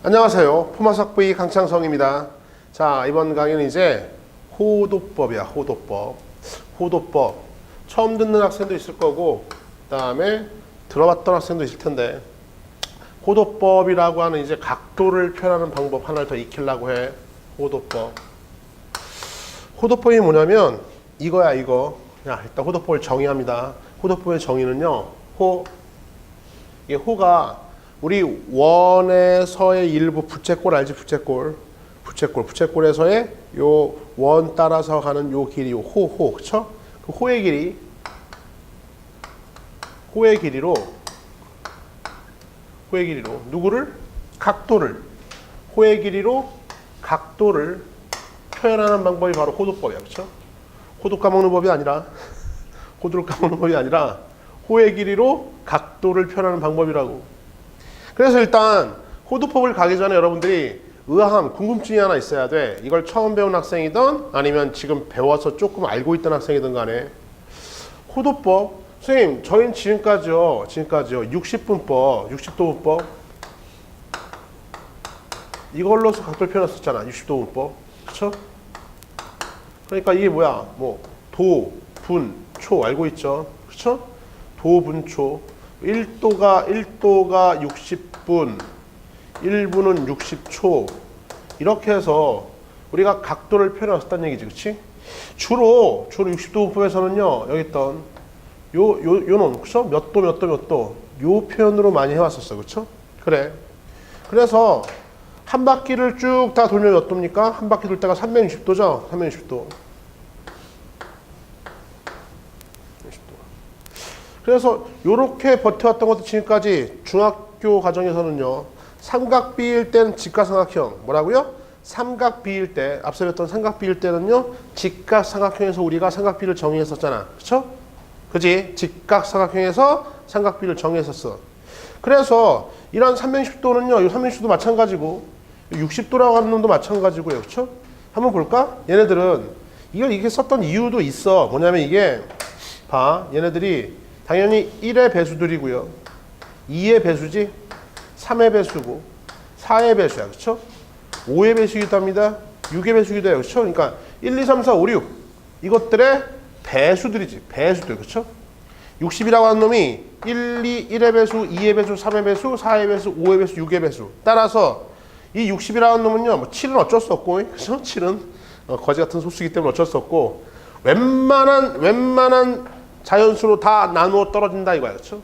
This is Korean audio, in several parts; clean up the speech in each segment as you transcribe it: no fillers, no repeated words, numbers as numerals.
안녕하세요. 포마삭V 강창성입니다. 자, 이번 강의는 이제 호도법이야. 호도법. 처음 듣는 학생도 있을 거고, 그 다음에 들어봤던 학생도 있을 텐데, 호도법이라고 하는 이제 각도를 표현하는 방법 하나를 더 익히려고 해. 호도법이 뭐냐면 이거야, 이거. 야, 일단 호도법을 정의합니다. 호도법의 정의는요, 이게 호가 우리 원에서의 일부 부채꼴 알지? 부채꼴에서의 요 원 따라서 가는 요 길이, 요 그쵸? 그 호의 길이로 누구를? 각도를. 호의 길이로 각도를 표현하는 방법이 바로 호도법이야, 그쵸? 호도 까먹는 법이 아니라 호도를 까먹는 법이 아니라 호의 길이로 각도를 표현하는 방법이라고. 그래서 일단 호도법을 가기 전에 여러분들이 의아함, 궁금증이 하나 있어야 돼. 이걸 처음 배운 학생이든 아니면 지금 배워서 조금 알고 있던 학생이든 간에 호도법, 선생님 저희는 지금까지요 60분법, 60도분법 이걸로서 각도를 표현했었잖아. 60도 분법. 그쵸? 그러니까 이게 뭐야? 뭐 도, 분, 초 알고 있죠? 그쵸? 도, 분, 초 1도가 60분 1분은 60초 이렇게 해서 우리가 각도를 표현했었다는 얘기지. 그치? 주로 60도 분법에서는요 여기 있던 요놈 그쵸? 몇 도 요 표현으로 많이 해왔었어. 그쵸? 그래. 그래서 한 바퀴를 쭉 다 돌면 몇 도입니까? 한 바퀴 돌 때가 360도죠? 360도. 그래서 이렇게 버텨왔던 것도 지금까지 중학교 과정에서는요. 삼각비일 때는 직각삼각형. 뭐라고요? 삼각비일 때, 앞서 배웠던 삼각비일 때는요. 직각삼각형에서 우리가 삼각비를 정의했었잖아. 그쵸? 그지? 직각삼각형에서 삼각비를 정의했었어. 그래서 이런 360도는요. 이 360도 마찬가지고 60도라고 하는 놈도 마찬가지고요. 그쵸? 한번 볼까? 얘네들은 이걸 이렇게 썼던 이유도 있어. 뭐냐면 이게 봐. 얘네들이 당연히 1의 배수들이고요. 2의 배수지? 3의 배수고 4의 배수야. 그쵸? 5의 배수기도 합니다. 6의 배수기도 해요. 그쵸? 그러니까 1, 2, 3, 4, 5, 6 이것들의 배수들이지. 배수들. 그쵸? 60이라고 하는 놈이 1의 배수, 2의 배수, 3의 배수, 4의 배수, 5의 배수, 6의 배수. 따라서 이 60이라는 놈은요. 뭐 7은 어쩔 수 없고 그쵸? 7은 거지 같은 소수이기 때문에 어쩔 수 없고 웬만한 자연수로 다 나누어 떨어진다 이거야. 그렇죠?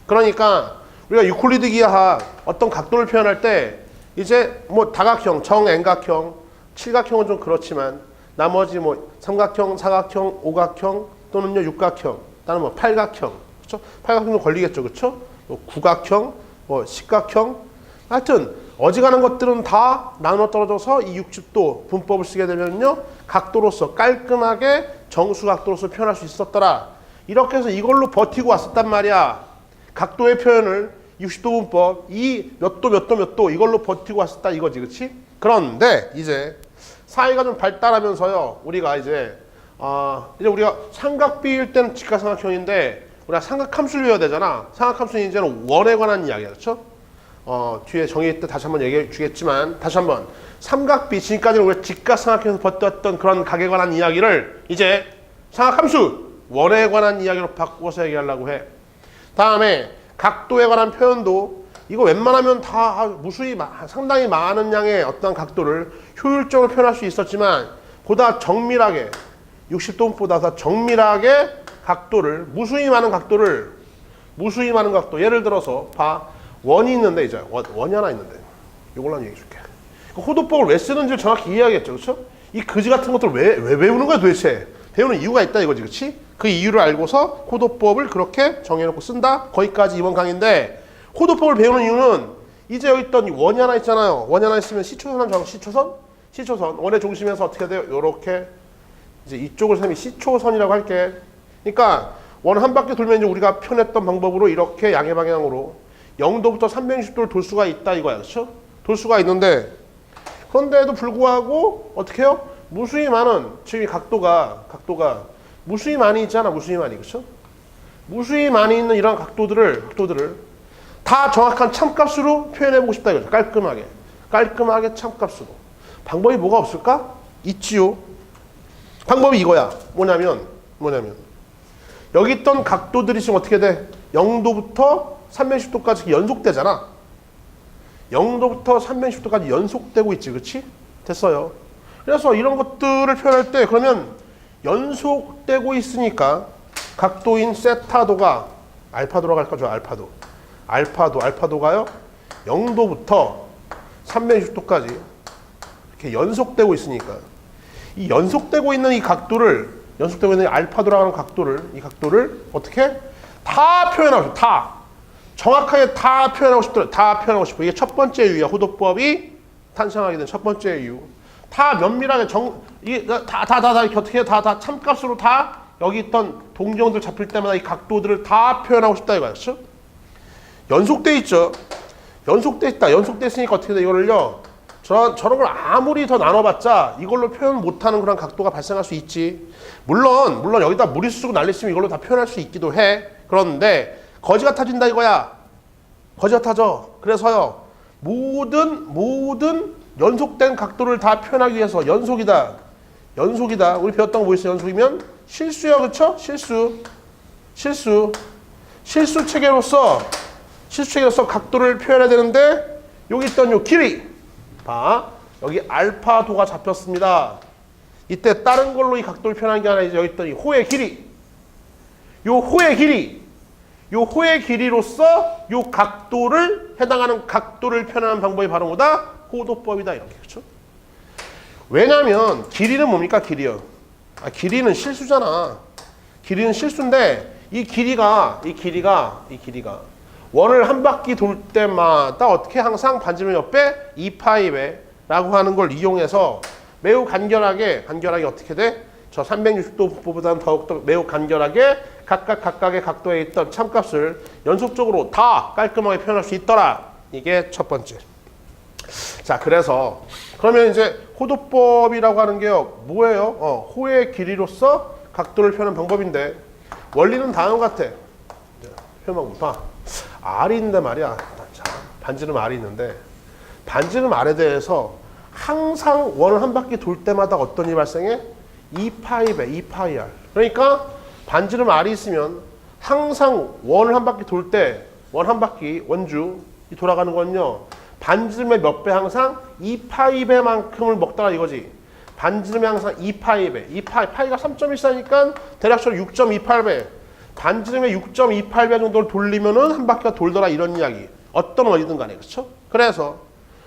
그러니까 우리가 유클리드 기하학 어떤 각도를 표현할 때 이제 뭐 다각형, 정円각형, 칠각형은 좀 그렇지만 나머지 뭐 삼각형, 사각형, 오각형 또는요 육각형, 또는 뭐 팔각형, 그렇죠? 팔각형도 걸리겠죠, 그렇죠? 뭐 구각형, 뭐 십각형, 하여튼 어지간한 것들은 다 나눠 떨어져서 이 60도 분법을 쓰게 되면요 각도로서 깔끔하게 정수각도로서 표현할 수 있었더라. 이렇게 해서 이걸로 버티고 왔었단 말이야. 각도의 표현을 60도 분법, 이 몇 도 이걸로 버티고 왔었다 이거지, 그렇지? 그런데 이제 사회가 좀 발달하면서요, 우리가 이제 우리가 삼각비일 때는 직각삼각형인데 우리가 삼각함수를 외워야 되잖아. 삼각함수는 이제는 원에 관한 이야기야, 그렇죠? 뒤에 정의 때 다시 한번 얘기해 주겠지만 다시 한번 삼각비 지금까지는 우리가 직각삼각형에서 버텼던 그런 각에 관한 이야기를 이제 삼각함수 원에 관한 이야기로 바꿔서 얘기하려고 해. 다음에 각도에 관한 표현도 이거 웬만하면 다 무수히 상당히 많은 양의 어떤 각도를 효율적으로 표현할 수 있었지만 보다 정밀하게 60도보다 더 정밀하게 각도를 무수히 많은 각도 예를 들어서 봐. 원이 있는데 이제 원이 하나 있는데 이걸로 얘기해 줄게. 호도법을 왜 쓰는지 정확히 이해하겠죠. 그렇죠? 이 거지 같은 것들 왜 외우는 거야 도대체? 배우는 이유가 있다 이거지. 그렇지? 그 이유를 알고서 호도법을 그렇게 정해놓고 쓴다. 거기까지 이번 강의인데 호도법을 배우는 이유는 이제 여기 있던 원이 하나 있잖아요. 원이 하나 있으면 시초선 한 정, 시초선 원의 중심에서 어떻게 돼요? 요렇게 이제 이쪽을 셈이 시초선이라고 할게. 그러니까 원 한 바퀴 돌면 이제 우리가 표현했던 방법으로 이렇게 양의 방향으로 0도부터 360도를 돌 수가 있다 이거야. 그렇죠? 돌 수가 있는데 그런데도 불구하고 어떻게 해요? 무수히 많은 지금 각도가 무수히 많이 있잖아. 무수히 많이. 그렇죠? 무수히 많이 있는 이런 각도들을 다 정확한 참값으로 표현해 보고 싶다 이거죠. 깔끔하게 깔끔하게 참값으로. 방법이 뭐가 없을까? 있지요. 방법이 이거야. 뭐냐면 여기 있던 각도들이 지금 어떻게 돼? 0도부터 360도까지 연속되잖아. 0도부터 360도까지 연속되고 있지. 그렇지? 됐어요. 그래서 이런 것들을 표현할 때 그러면 연속되고 있으니까 각도인 세타도가 알파도라고 할까죠? 알파도가요. 0도부터 360도까지 이렇게 연속되고 있으니까 이 연속되고 있는 이 각도를 연속되고 있는 알파도라고 하는 이 각도를 어떻게? 다 표현하고 싶어. 다. 정확하게 다 표현하고 싶더라. 다 표현하고 싶어. 이게 첫 번째 이유야. 호도법이 탄생하게 된 첫 번째 이유. 다 면밀하게 이게 이렇게 어떻게 다 참값으로 다 여기 있던 동정들 잡힐 때마다 이 각도들을 다 표현하고 싶다 이거였죠. 연속돼 있죠. 연속돼 있다. 연속돼 있으니까 어떻게 돼? 이거를요. 저런 걸 아무리 더 나눠봤자 이걸로 표현 못하는 그런 각도가 발생할 수 있지. 물론 여기다 무리수 쓰고 난리 쓰면 이걸로 다 표현할 수 있기도 해. 그런데 거지 같아진다 이거야. 거지 같아져. 그래서요. 모든 연속된 각도를 다 표현하기 위해서 연속이다. 우리 배웠던 거 뭐 있어요? 연속이면 실수야. 그렇죠? 실수 체계로서 각도를 표현해야 되는데 여기 있던 요 길이 봐. 여기 알파도가 잡혔습니다. 이때 다른 걸로 이 각도를 표현한 게 아니라 이제 여기 있던 이 호의 길이. 요 호의 길이로서 요 각도를 해당하는 각도를 표현하는 방법이 바로 뭐다? 호도법이다. 이렇게. 그렇죠? 왜냐면 길이는 뭡니까? 길이요. 길이는 실수잖아. 길이는 실수인데 이 길이가 원을 한 바퀴 돌 때마다 어떻게 항상 반지름 옆에 2파이베 라고 하는 걸 이용해서 매우 간결하게 어떻게 돼? 저 360도보다는 더욱더 매우 간결하게 각각의 각도에 있던 참값을 연속적으로 다 깔끔하게 표현할 수 있더라. 이게 첫 번째. 자, 그러면 이제 호도법이라고 하는 게요. 뭐예요? 호의 길이로서 각도를 표현하는 방법인데 원리는 다음과 같아. 표현만 봐. R이 있는데 말이야. 자, 반지름 R이 있는데 반지름 R에 대해서 항상 원을 한 바퀴 돌 때마다 어떤 일이 발생해? 2파이R. 그러니까 반지름 R이 있으면 항상 원을 한 바퀴 돌 때 원 한 바퀴 원주 돌아가는 건요. 반지름의 몇 배 항상 2파이배만큼을 먹더라 이거지. 반지름이 항상 2파이배. 파이가 3.14니까 대략적으로 6.28배. 반지름의 6.28배 정도를 돌리면은 한 바퀴가 돌더라 이런 이야기. 어떤 원리든 간에. 그렇죠? 그래서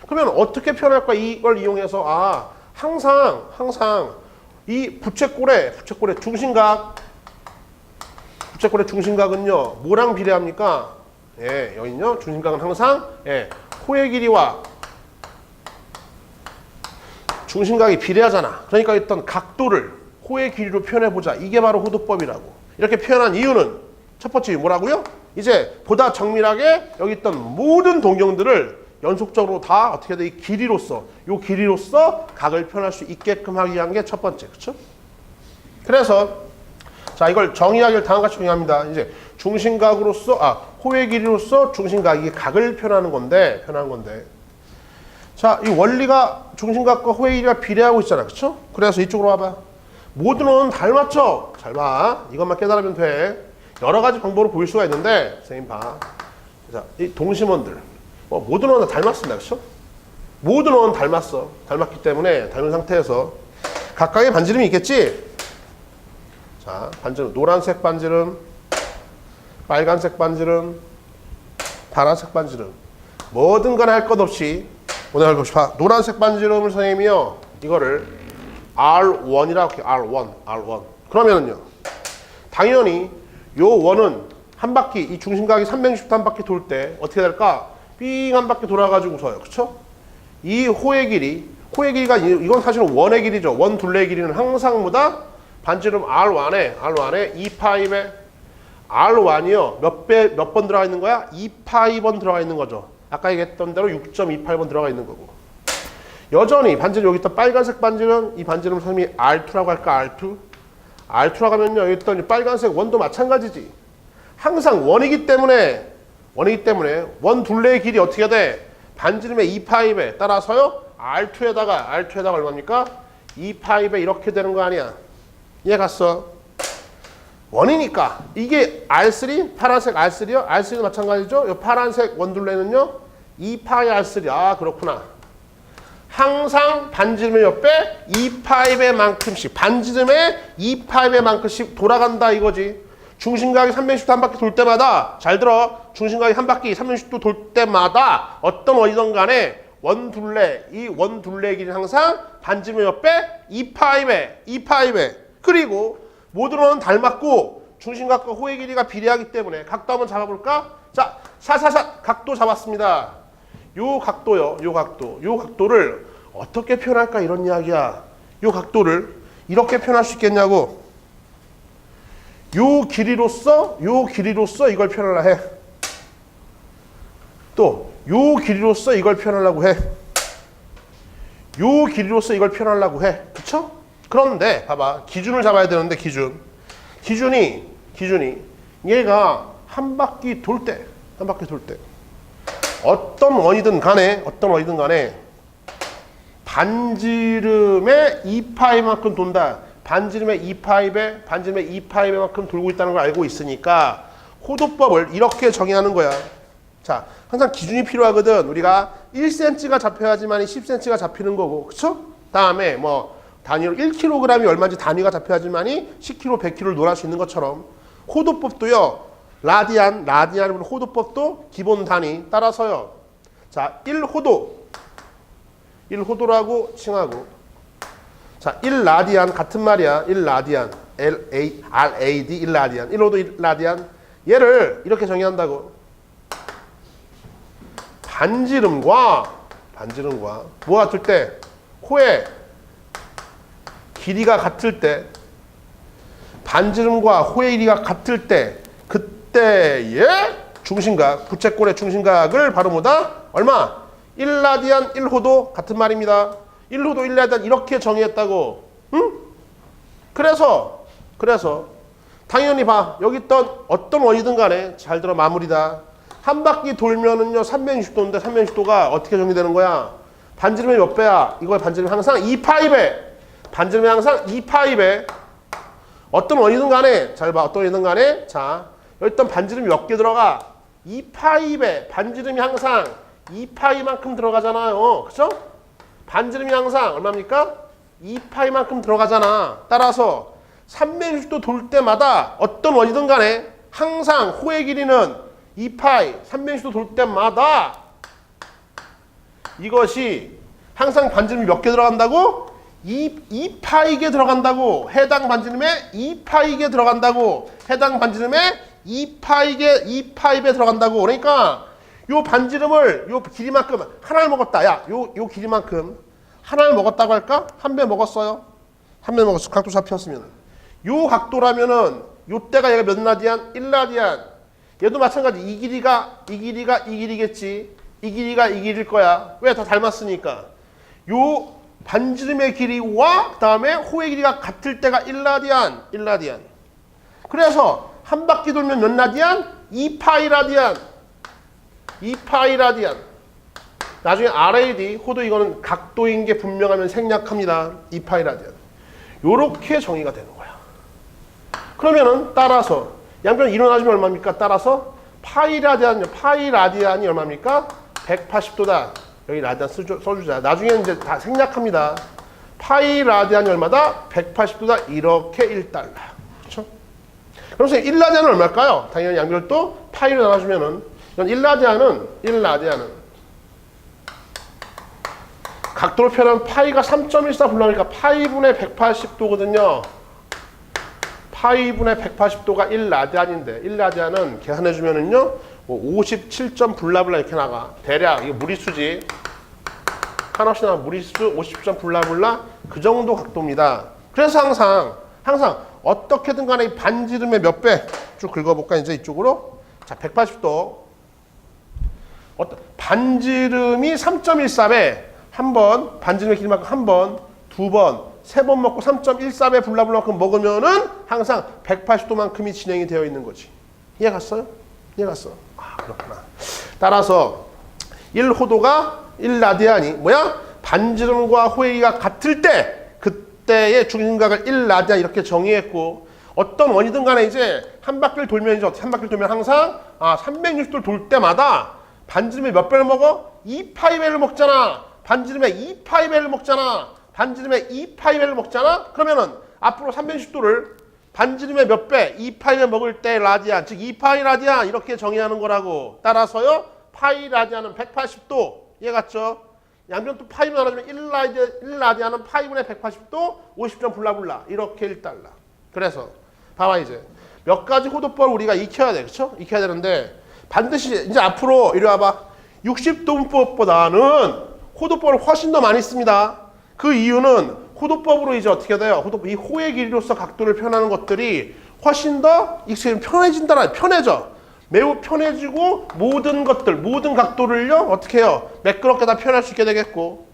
그러면 어떻게 표현할까? 이걸 이용해서 항상 이 부채꼴의 중심각은요. 뭐랑 비례합니까? 예, 여기는요. 중심각은 항상 호의 길이와 중심각이 비례하잖아. 그러니까 어떤 각도를 호의 길이로 표현해보자. 이게 바로 호도법이라고. 이렇게 표현한 이유는 첫 번째 뭐라고요? 이제 보다 정밀하게 여기 있던 모든 동경들을 연속적으로 다 어떻게 돼? 이 길이로서 각을 표현할 수 있게끔 하기 위한 게 첫 번째. 그렇죠? 그래서 자, 이걸 정의하기를 다음과 같이 정의합니다. 이제 호의 길이로서 중심각이 각을 표현하는 건데 자, 이 원리가 중심각과 호의 길이가 비례하고 있잖아. 그렇죠? 그래서 이쪽으로 와봐. 모든 원은 닮았죠? 잘 봐. 이것만 깨달으면 돼. 여러 가지 방법으로 보일 수가 있는데 선생님 봐. 자, 이 동심원들 모든 원은 닮았습니다. 그렇죠? 모든 원은 닮았어. 닮았기 때문에 닮은 상태에서 각각의 반지름이 있겠지? 자, 반지름. 노란색 반지름, 빨간색 반지름, 파란색 반지름. 뭐든 간에 할 것 없이 오늘 할 것 없이 봐. 노란색 반지름을 선생님이요. 이거를 R1이라고 할게요. R1. 그러면은요. 당연히 요 원은 한 바퀴, 이 중심각이 360도 한 바퀴 돌 때 어떻게 될까? 삥 한 바퀴 돌아가지고서요. 그쵸? 이 호의 길이가 이건 사실은 원의 길이죠. 원 둘레의 길이는 항상 뭐다? 반지름 R1에 2파이배 R1이요. 몇 번 들어가 있는 거야? 2파이번 들어가 있는 거죠. 아까 얘기했던 대로 6.28번 들어가 있는 거고. 여전히 반지름 여기 있던 빨간색 반지름, 이 반지름 선생님이 R2라고 할까? R2라고 하면요. 여기 있던 빨간색 원도 마찬가지지. 항상 원이기 때문에 원 둘레의 길이 어떻게 돼? 반지름의 2파이배 따라서요 R2에다가 얼마입니까? 2파이배 이렇게 되는 거 아니야. 이해 갔어? 원이니까 이게 R3 파란색 R3요. R3도 마찬가지죠. 이 파란색 원둘레는요 2파이 R3. 아 그렇구나. 항상 반지름의 몇 배? 2파이배만큼씩 반지름의 2파이배만큼씩 돌아간다 이거지. 중심각이 360도 한 바퀴 돌 때마다 잘 들어. 중심각이 한 바퀴 360도 돌 때마다 어떤 원이든 간에 원둘레 이 원둘레의 길이는 항상 반지름의 몇 배? 2파이배. 그리고 모두는 닮았고 중심각과 호의 길이가 비례하기 때문에 각도 한번 잡아볼까? 자, 샷 각도 잡았습니다. 요 각도요. 요 각도를 어떻게 표현할까 이런 이야기야. 요 각도를 이렇게 표현할 수 있겠냐고. 요 길이로서 이걸 표현하려 해. 또 요 길이로서 이걸 표현하려고 해. 요 길이로서 이걸 표현하려고 해. 그쵸? 그런데 봐봐. 기준을 잡아야 되는데 기준이 얘가 한 바퀴 돌 때 어떤 원이든 간에 반지름의 2파이만큼 돈다. 반지름의 2파이배만큼 돌고 있다는 걸 알고 있으니까 호도법을 이렇게 정의하는 거야. 자, 항상 기준이 필요하거든. 우리가 1cm가 잡혀야지만 10cm가 잡히는 거고, 그쵸? 다음에 뭐 단위로 1kg이 얼마인지 단위가 잡혀야지만이 10kg, 100kg를 논할 수 있는 것처럼 호도법도요. 라디안으로 호도법도 기본 단위 따라서요. 자, 1호도라고 칭하고 자, 1라디안 같은 말이야. 1라디안 RAD 1라디안 1호도 1라디안 얘를 이렇게 정의한다고. 반지름과 뭐가 같을 때? 호의 길이가 같을 때 반지름과 호의 길이가 같을 때 그때의 중심각, 부채꼴의 중심각을 바로 뭐다? 얼마? 1라디안 1호도 같은 말입니다. 1호도 1라디안 이렇게 정의했다고. 응? 그래서 당연히 봐. 여기 있던 어떤 원이든 간에 잘 들어 마무리다. 한 바퀴 돌면은요 360도인데 360도가 어떻게 정리되는 거야? 반지름의 몇 배야? 이거 반지름이 항상 2파이배. 반지름이 항상 2파이배. 어떤 원이든 간에 잘 봐. 어떤 원이든 간에 자 여기 있던 반지름이 몇 개 들어가? 2파이배. 반지름이 항상 2파이만큼 들어가잖아요. 그죠? 반지름이 항상 얼마입니까? 2파이만큼 들어가잖아. 따라서 360도 돌 때마다 어떤 원이든 간에 항상 호의 길이는 2파이 360도 돌 때마다 이것이 항상 반지름이 몇 개 들어간다고? 2파이게 들어간다고. 해당 반지름에 2파이게 들어간다고. 해당 반지름에 2파이게 들어간다고. 그러니까 요 반지름을 요 길이만큼 하나를 먹었다. 야, 요 길이만큼 하나를 먹었다고 할까? 한 배 먹었어요. 한 배 먹었어. 각도 잡혔으면. 요 각도라면은 요 때가 얘가 몇 라디안? 1라디안. 얘도 마찬가지. 이 길이가 이 길이겠지. 이 길이가 이 길일 거야. 왜? 다 닮았으니까. 요 반지름의 길이와 그다음에 호의 길이가 같을 때가 1라디안. 그래서 한 바퀴 돌면 몇 라디안? 2파이 라디안. 나중에 RAD, 호도 이거는 각도인 게 분명하면 생략합니다. 2파이 라디안. 요렇게 정의가 되는 거야. 그러면은 따라서 양변 일어나주면 얼마입니까? 따라서 파이 라디안이 얼마입니까? 180도다. 여기 라디안 써주자. 나중에 이제 다 생략합니다. 파이 라디안이 얼마다? 180도다. 이렇게 1달러. 그렇죠? 그래서 1라디안은 얼마일까요? 당연히 양변도 파이로 나눠주면은 1라디안은 각도로 표현하면 파이가 3.14 불러니까 파이분의 180도거든요. 파이분의 180도가 1라디안인데 1라디안은 계산해주면은요 57점 블라블라 이렇게 나가. 대략 이게 무리수지. 한없이 나가 무리수 50점 블라블라 그 정도 각도입니다. 그래서 항상 어떻게든 간에 이 반지름의 몇 배 쭉 긁어볼까 이제 이쪽으로. 자 180도 반지름이 3.14배 한 번 반지름의 길이만큼 한 번, 두 번, 세 번 먹고 3.14배 블라블라만큼 먹으면은 항상 180도만큼이 진행이 되어 있는 거지. 이해 갔어요? 아 그렇구나. 따라서 1호도가 1라디안이 뭐야? 반지름과 호의 길이가 같을 때 그때의 중심각을 1라디안 이렇게 정의했고 어떤 원이든 간에 이제 한 바퀴를 돌면 이제 어떻게 한 바퀴를 돌면 항상 360도를 돌 때마다 반지름의 몇 배를 먹어? 2파이배를 먹잖아. 반지름의 2파이배를 먹잖아. 반지름의 2파이배를 먹잖아. 그러면은 앞으로 360도를 반지름의 몇 배? 2파이배 먹을 때 라디안, 즉 2파이 라디안 이렇게 정의하는 거라고. 따라서요. 파이 라디안은 180도. 이해 갔죠? 양변 또 파이로 나눠주면 1라디안은 파이분의 180도 50점 블라블라 이렇게 1달러. 그래서 봐봐 이제 몇 가지 호도법을 우리가 익혀야 돼. 그쵸? 익혀야 되는데 반드시 이제 앞으로 이리 와봐. 60도분법보다는 호도법을 훨씬 더 많이 씁니다. 그 이유는 호도법으로 이제 어떻게 돼요? 이 호의 길이로서 각도를 표현하는 것들이 훨씬 더 편해진다. 편해져. 매우 편해지고 모든 것들, 모든 각도를요 어떻게 해요? 매끄럽게 다 표현할 수 있게 되겠고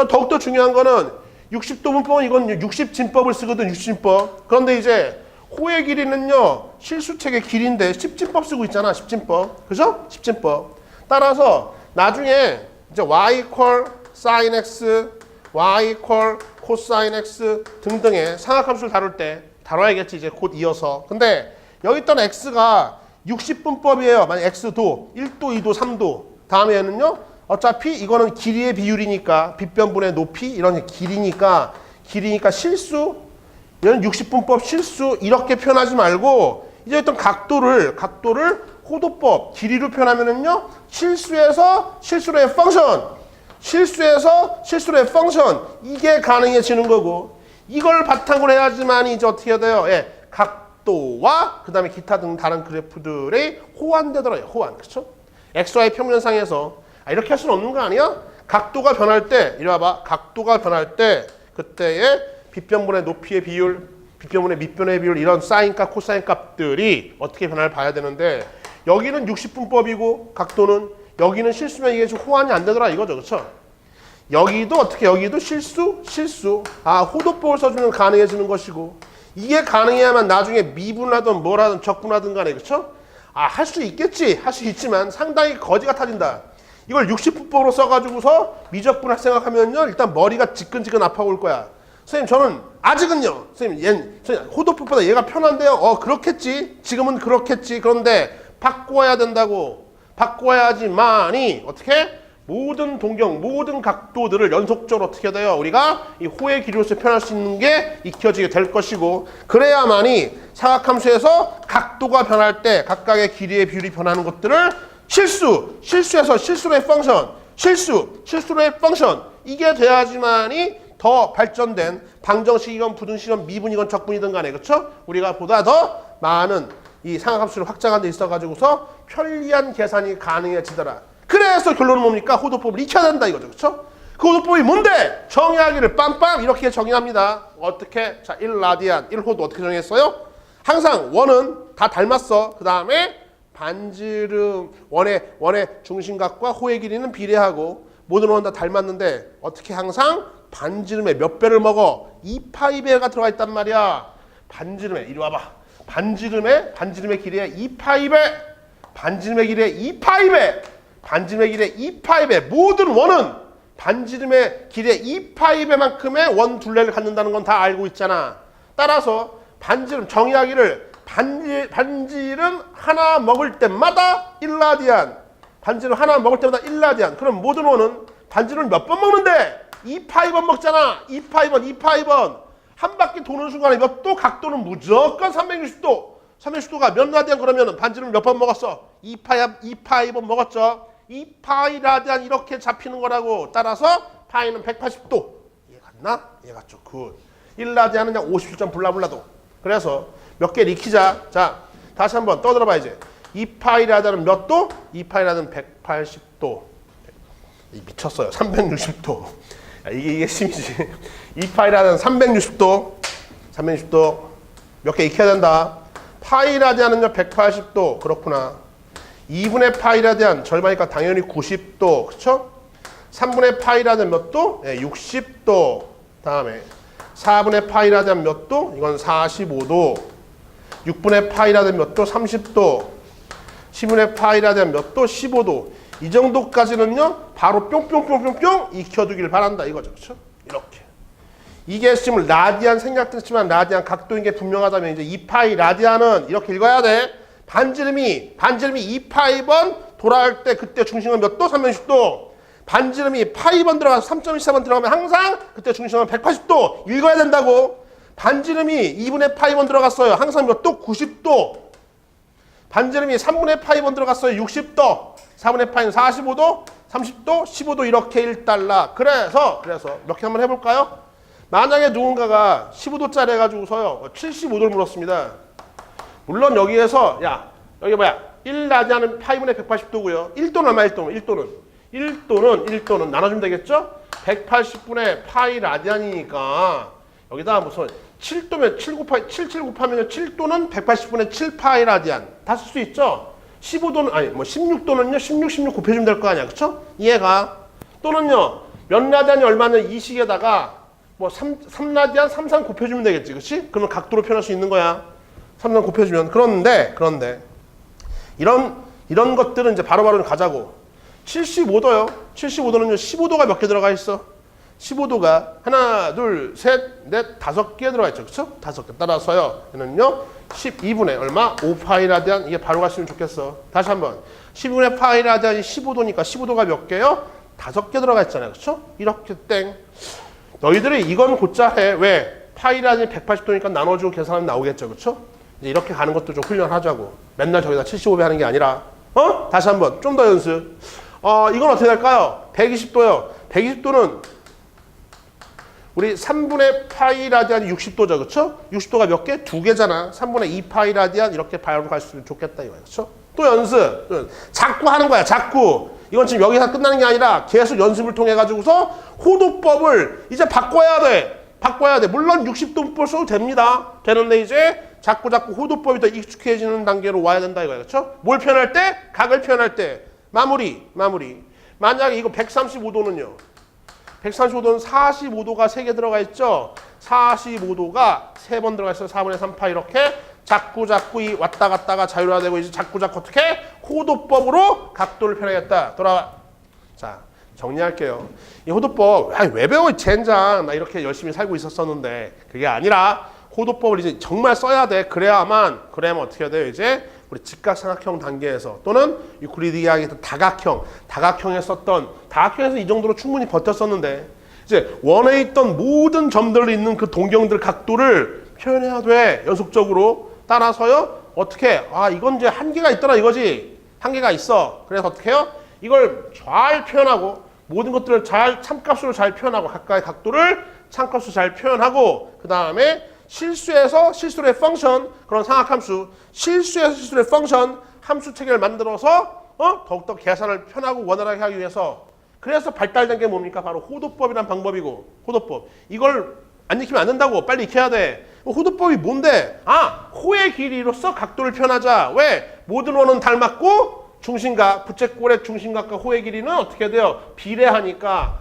더욱더 중요한 거는 60도 분법은 이건 60진법을 쓰거든. 60진법. 그런데 이제 호의 길이는요 실수책의 길인데 10진법 쓰고 있잖아. 10진법. 그죠? 10진법. 따라서 나중에 이제 y equal sin x, y equal cosine x 등등의 상하함수를 다룰 때 다뤄야겠지. 이제 곧 이어서. 근데 여기 있던 x가 60분법이에요. 만약 x도 1도, 2도, 3도. 다음에는요. 어차피 이거는 길이의 비율이니까 빗변분의 높이 이런 길이니까 실수 이런 60분법 실수 이렇게 표현하지 말고 이제 어떤 각도를 호도법 길이로 표현하면은요. 실수로의 펑션 이게 가능해지는 거고 이걸 바탕으로 해야지만 이제 어떻게 돼요? 각도와 그 다음에 기타 등 다른 그래프들의 호환되더라고요. 호환. 그렇죠? XY 평면상에서 이렇게 할 수는 없는 거 아니야? 각도가 변할 때 이리 와봐. 각도가 변할 때 그때의 빗변분의 높이의 비율, 빗변분의 밑변의 비율 이런 사인값, 코사인 값들이 어떻게 변화를 봐야 되는데 여기는 60분법이고 각도는 여기는 실수면 이게 좀 호환이 안 되더라 이거죠. 그렇죠? 여기도 실수. 호도법을 써주면 가능해지는 것이고 이게 가능해야만 나중에 미분하든 뭐라든 적분하든 간에 그렇죠? 할 수 있겠지. 할 수 있지만 상당히 거지 같아진다. 이걸 60분법으로 써가지고서 미적분할 생각하면요. 일단 머리가 지끈지끈 아파올 거야. 선생님 저는 아직은요. 선생님 호도법보다 얘가 편한데요. 그렇겠지. 지금은 그렇겠지. 그런데 바꿔야 된다고. 바꿔야지만이 어떻게? 모든 동경, 모든 각도들을 연속적으로 어떻게 돼요? 우리가 이 호의 길이로서 표현할 수 있는 게 익혀지게 될 것이고 그래야만이 사각함수에서 각도가 변할 때 각각의 길이의 비율이 변하는 것들을 실수에서 실수로의 펑션 이게 돼야지만이 더 발전된 방정식이건 부등식이건 미분이건 적분이든 간에 그렇죠? 우리가 보다 더 많은 이 상하함수를 확장하는 데 있어가지고서 편리한 계산이 가능해지더라. 그래서 결론은 뭡니까? 호도법을 익혀야 된다 이거죠. 그렇죠? 그 호도법이 뭔데? 정의하기를 빰빰 이렇게 정의합니다. 어떻게? 자, 1라디안, 1호도 어떻게 정의했어요? 항상 원은 다 닮았어. 그 다음에 반지름, 원의 중심각과 호의 길이는 비례하고 모든 원은 다 닮았는데 어떻게 항상 반지름의 몇 배를 먹어? 2파이배가 들어가 있단 말이야. 반지름에 이리 와봐. 반지름의 길이의 2파이배. 반지름의 길이의 2파이배. 모든 원은 반지름의 길이의 2파이배만큼의 원 둘레를 갖는다는 건 다 알고 있잖아. 따라서 반지름 정의하기를 반지름 하나 먹을 때마다 1라디안. 반지름 하나 먹을 때마다 1라디안. 그럼 모든 원은 반지름을 몇 번 먹는데? 2파이번 먹잖아. 2파이번. 한 바퀴 도는 순간에 몇 도? 각도는 무조건 360도. 360도가 몇 라디안 그러면 반지름 몇 번 먹었어? 2파이번 먹었죠. 2파이 라디안 이렇게 잡히는 거라고. 따라서 파이는 180도. 이해 갔나? 이해 갔죠. 굿. 1라디안은 그냥 57점 블라블라도. 그래서 몇 개를 익히자. 자, 다시 한번 떠들어봐 이제. 2파이 라디안은 몇 도? 2파이 라디안은 180도. 미쳤어요. 360도. 이게 심이지. 2파이 라디안은 360도. 몇 개 익혀야 된다. 파이 라디안은요 180도. 그렇구나. 2분의 파이 라디안 절반이니까 당연히 90도. 그쵸? 3분의 파이 라디안 몇 도? 60도. 다음에 4분의 파이 라디안 몇 도? 이건 45도. 6분의 파이 라디안 몇 도? 30도. 10분의 파이 라디안 몇 도? 15도. 이 정도까지는요 바로 뿅뿅뿅뿅뿅 익혀두길 바란다 이거죠. 그렇죠? 이렇게. 이게 지금 라디안 생략됐지만 라디안 각도인 게 분명하다면 이제 2파이 라디안은 이렇게 읽어야 돼. 반지름이 2파이번 돌아갈 때 그때 중심은 몇 도? 360도. 반지름이 파이번 들어가서 3.14번 들어가면 항상 그때 중심은 180도 읽어야 된다고. 반지름이 2분의 파이번 들어갔어요. 항상 몇 도? 90도. 반지름이 3분의 파이번 들어갔어요. 60도. 4분의 파이는 45도, 30도, 15도 이렇게 1달러. 그래서 몇 개 한번 해볼까요? 만약에 누군가가 15도짜리 해가지고서요 75도를 물었습니다. 물론 여기에서 여기 뭐야 1라디안은 파이분의 180도고요. 1도는 얼마 1도는 나눠주면 되겠죠? 180분의 파이 라디안이니까 여기다 무슨 7도면 7 곱하면 7도는 180분의 7파이 라디안 다 쓸 수 있죠? 15도는 아니 뭐 16도는요 16 곱해주면 될 거 아니야. 그쵸? 이해가? 또는요 몇 라디안이 얼마냐 이 식에다가 뭐 3라디안 33 곱해주면 되겠지. 그치? 그러면 각도로 표현할 수 있는 거야. 33 곱해주면. 그런데 이런 것들은 이제 바로바로 가자고. 75도요. 75도는요 15도가 몇 개 들어가 있어? 15도가 하나, 둘, 셋, 넷, 5개 들어가 있죠. 그쵸? 5개. 따라서요. 얘는요 12분의 얼마? 5파이 라디안. 이게 바로 갔으면 좋겠어. 다시 한번. 12분의 파이 라디안이 15도니까 15도가 몇 개요? 5개 들어가 있잖아요. 그쵸? 이렇게 땡. 너희들이 이건 곧자 해. 왜? 파이 라디안이 180도니까 나눠주고 계산하면 나오겠죠. 그쵸? 이제 이렇게 가는 것도 좀 훈련하자고. 맨날 저기다 75배 하는 게 아니라. 다시 한번. 좀 더 연습. 이건 어떻게 될까요? 120도요. 120도는 우리 3분의 파이 라디안이 60도죠. 그쵸? 60도가 몇 개? 2개잖아. 3분의 2 파이 라디안 이렇게 바로 갈 수 있으면 좋겠다 이거야. 그쵸? 또 연습. 자꾸 하는 거야. 자꾸. 이건 지금 여기서 끝나는 게 아니라 계속 연습을 통해 가지고서 호도법을 이제 바꿔야 돼. 물론 60도 문법을 써도 됩니다. 되는데 이제 자꾸 호도법이 더 익숙해지는 단계로 와야 된다 이거야. 그렇죠? 뭘 표현할 때? 각을 표현할 때. 마무리. 만약에 이거 135도는요. 135도는 45도가 3개 들어가 있죠. 45도가 3번 들어가 있어요. 4분의 3파 이렇게 자꾸 이 왔다 갔다가 자유화되고 이제 자꾸 어떻게? 호도법으로 각도를 표현하겠다. 돌아와. 자, 정리할게요. 이 호도법 왜 배워 젠장. 나 이렇게 열심히 살고 있었었는데 그게 아니라 호도법을 이제 정말 써야 돼. 그래야만 어떻게 해야 돼요? 이제 우리 직각삼각형 단계에서 또는 유클리드 이야기에서 다각형에서 이 정도로 충분히 버텼었는데 이제 원에 있던 모든 점들을 있는 그 동경들 각도를 표현해야 돼. 연속적으로. 따라서요. 어떻게? 이건 이제 한계가 있더라 이거지. 한계가 있어. 그래서 어떻게 해요? 이걸 잘 표현하고 모든 것들을 참값으로 잘 표현하고 각각의 각도를 참값으로 잘 표현하고 그 다음에 실수의 펑션 그런 상학함수 실수의 펑션 함수 체계를 만들어서 더욱더 계산을 편하고 원활하게 하기 위해서 그래서 발달된 게 뭡니까? 바로 호도법이란 방법이고 호도법 이걸 안 익히면 안 된다고 빨리 익혀야 돼. 호도법이 뭔데? 호의 길이로서 각도를 표현하자. 왜? 모든 원은 닮았고 중심각, 부채꼴의 중심각과 호의 길이는 어떻게 돼요? 비례하니까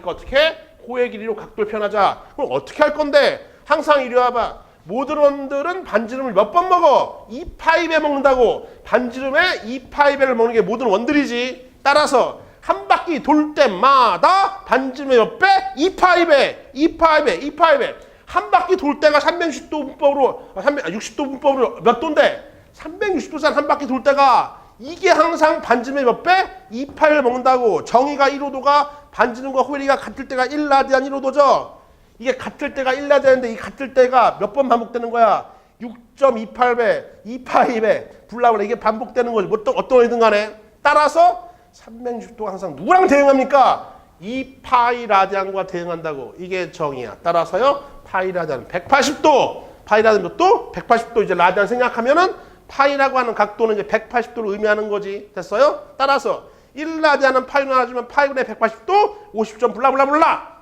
어떻게? 호의 길이로 각도를 표현하자. 그럼 어떻게 할 건데? 항상 이리 와봐. 모든 원들은 반지름을 몇 번 먹어? 2파이배 먹는다고. 반지름에 2파이배를 먹는 게 모든 원들이지. 따라서 한 바퀴 돌 때마다 반지름의 몇 배? 2파이배. 한 바퀴 돌 때가 360도 문법으로 60도 문법으로 몇 도인데? 360도잖아. 한 바퀴 돌 때가. 이게 항상 반지름의 몇 배? 2파이배를 먹는다고. 정의가 1호도가 반지름과 호일이가 같을 때가 1라디안 1호도죠. 이게 같을 때가 1라디안인데 이 같을 때가 몇 번 반복되는 거야? 6.28배, 2파이배, 불나버려. 이게 반복되는 거지. 어떤 어디든 간에. 따라서 360도가 항상 누구랑 대응합니까? 2파이 라디안과 대응한다고. 이게 정의야. 따라서요. 파이 라디안 180도. 파이 라디안 몇 도? 180도. 이제 라디안 생각하면은 파이라고 하는 각도는 이제 180도를 의미하는 거지. 됐어요? 따라서 1라디안은 파이로 나눠주면 파이분의 180도 50점 블라블라블라.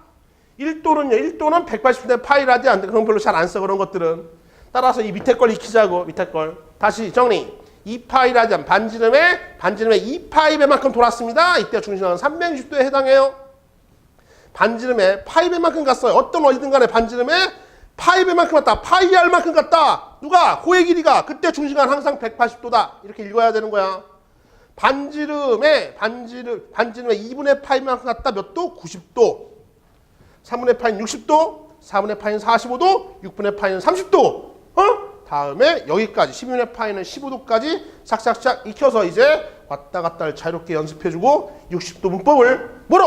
1도는 180도인데 파이 라디안. 그런 별로 잘 안 써. 그런 것들은. 따라서 이 밑에 걸 익히자고. 밑에 걸. 다시 정리. 2파이 라디안 반지름에 2파이배만큼 돌았습니다. 이때 중심은 360도에 해당해요. 반지름에 파이배만큼 갔어요. 어떤 어디든 간에 반지름에 파이배만큼 갔다. 파이알만큼 갔다. 누가? 호의 길이가. 그때 중심은 항상 180도다. 이렇게 읽어야 되는 거야. 반지름의 2분의 파이만큼 갖다 몇 도? 90도. 3분의 파이는 60도. 4분의 파이는 45도. 6분의 파이는 30도. 다음에 여기까지 12분의 파이는 15도까지 싹싹싹 익혀서 이제 왔다 갔다를 자유롭게 연습해주고 60도 문법을 뭐로?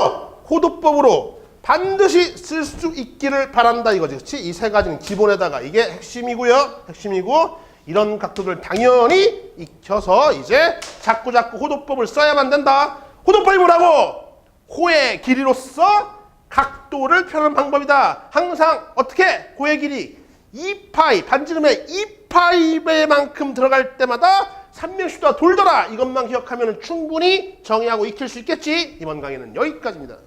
호도법으로 반드시 쓸 수 있기를 바란다 이거지. 그렇지? 이 세 가지는 기본에다가 이게 핵심이고요. 핵심이고 이런 각도들 당연히 익혀서 이제 자꾸 호도법을 써야만 된다. 호도법이 뭐라고? 호의 길이로서 각도를 표현하는 방법이다. 항상 어떻게? 호의 길이 2파이, 반지름의 2파이배만큼 들어갈 때마다 삼명시도가 돌더라. 이것만 기억하면 충분히 정의하고 익힐 수 있겠지. 이번 강의는 여기까지입니다.